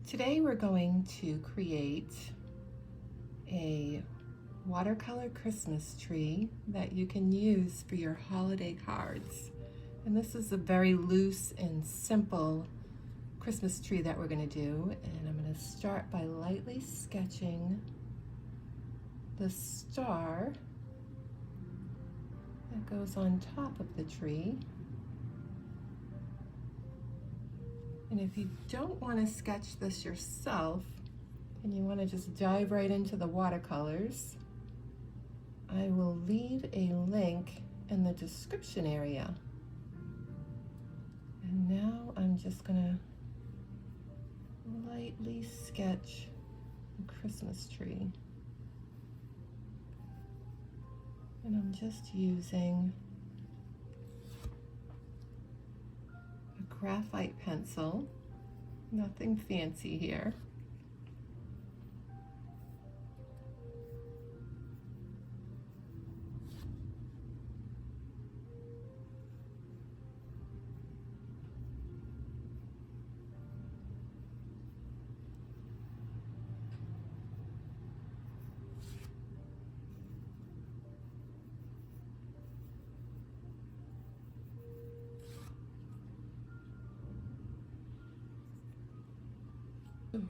Today we're going to create a watercolor Christmas tree that you can use for your holiday cards. And this is a very loose and simple Christmas tree that we're going to do. And I'm going to start by lightly sketching the star that goes on top of the tree. And if you don't want to sketch this yourself and you want to just dive right into the watercolors, I will leave a link in the description area. And now I'm just going to lightly sketch a Christmas tree. And I'm just using graphite pencil, nothing fancy here.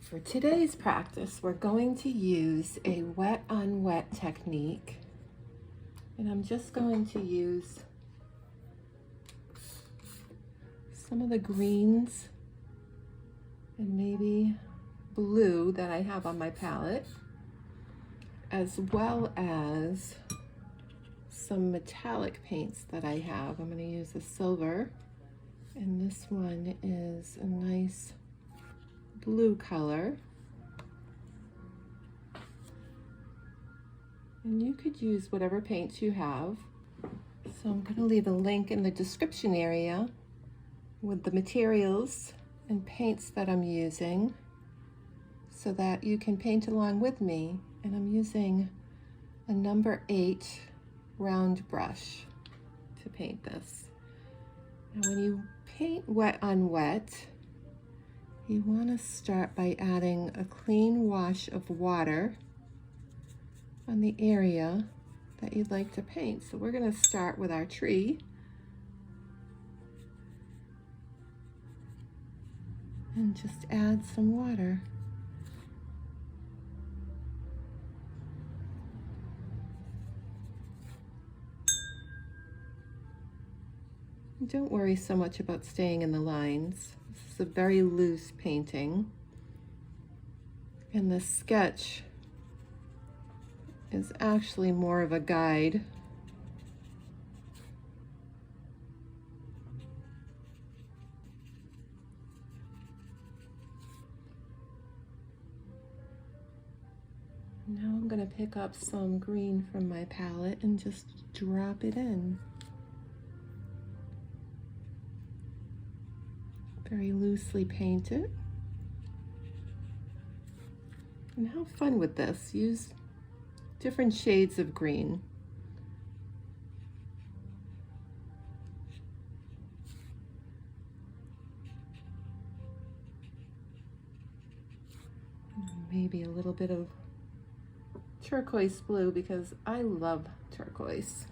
For today's practice, we're going to use a wet on wet technique, and I'm just going to use some of the greens and maybe blue that I have on my palette, as well as some metallic paints that I have. I'm going to use a silver, and this one is a nice blue color. And you could use whatever paints you have. So I'm going to leave a link in the description area with the materials and paints that I'm using so that you can paint along with me. And I'm using a number 8 round brush to paint this. Now when you paint wet on wet, you want to start by adding a clean wash of water on the area that you'd like to paint. So we're going to start with our tree. And just add some water. Don't worry so much about staying in the lines. This is a very loose painting, and the sketch is actually more of a guide. Now I'm going to pick up some green from my palette and just drop it in. Very loosely paint it. And have fun with this. Use different shades of green. Maybe a little bit of turquoise blue because I love turquoise.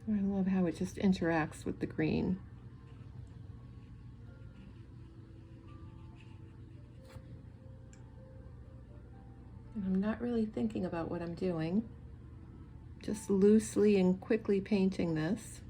I love how it just interacts with the green. And I'm not really thinking about what I'm doing, just loosely and quickly painting this.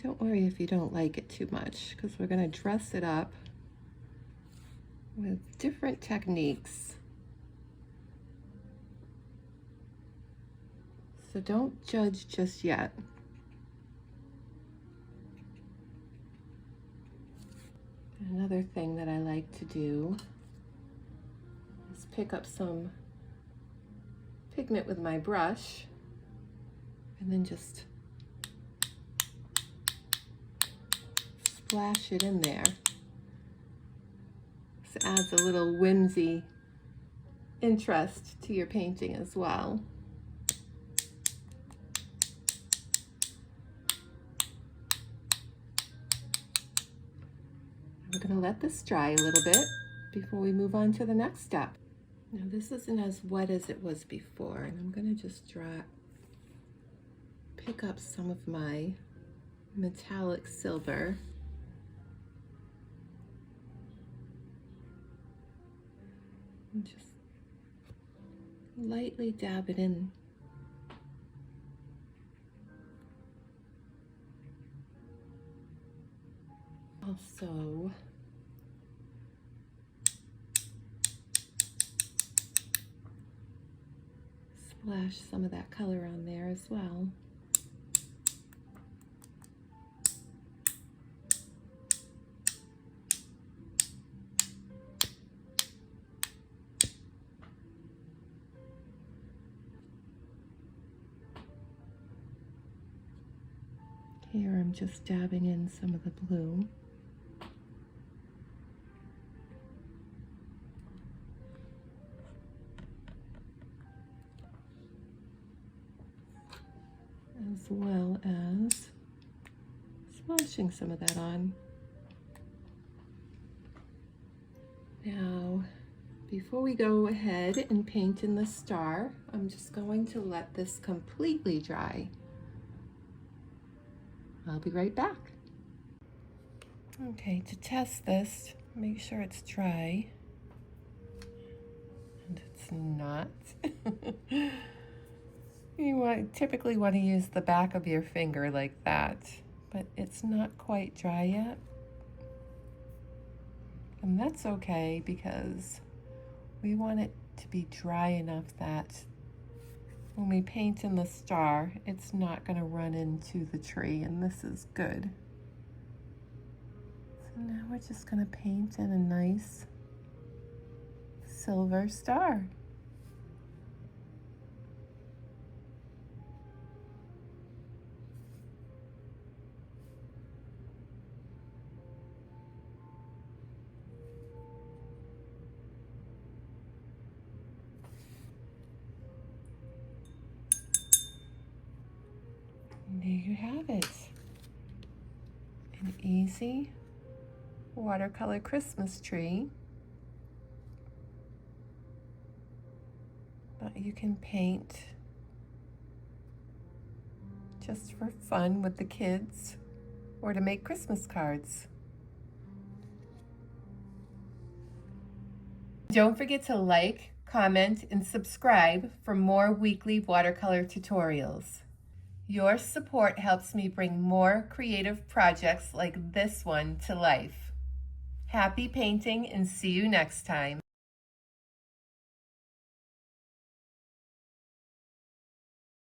Don't worry if you don't like it too much, because we're going to dress it up with different techniques. So don't judge just yet. Another thing that I like to do is pick up some pigment with my brush and then just splash it in there. This adds a little whimsy interest to your painting as well. We're going to let this dry a little bit before we move on to the next step. Now this isn't as wet as it was before, and I'm going to just pick up some of my metallic silver and just lightly dab it in. Also, splash some of that color on there as well. Here I'm just dabbing in some of the blue. As well as splashing some of that on. Now, before we go ahead and paint in the star, I'm just going to let this completely dry. I'll be right back. Okay, to test this, make sure it's dry. And it's not. You typically want to use the back of your finger like that, but it's not quite dry yet. And that's okay, because we want it to be dry enough that when we paint in the star, it's not going to run into the tree, and this is good. So now we're just going to paint in a nice silver star. And there you have it. An easy watercolor Christmas tree that you can paint just for fun with the kids or to make Christmas cards. Don't forget to like, comment, and subscribe for more weekly watercolor tutorials. Your support helps me bring more creative projects like this one to life. Happy painting, and see you next time.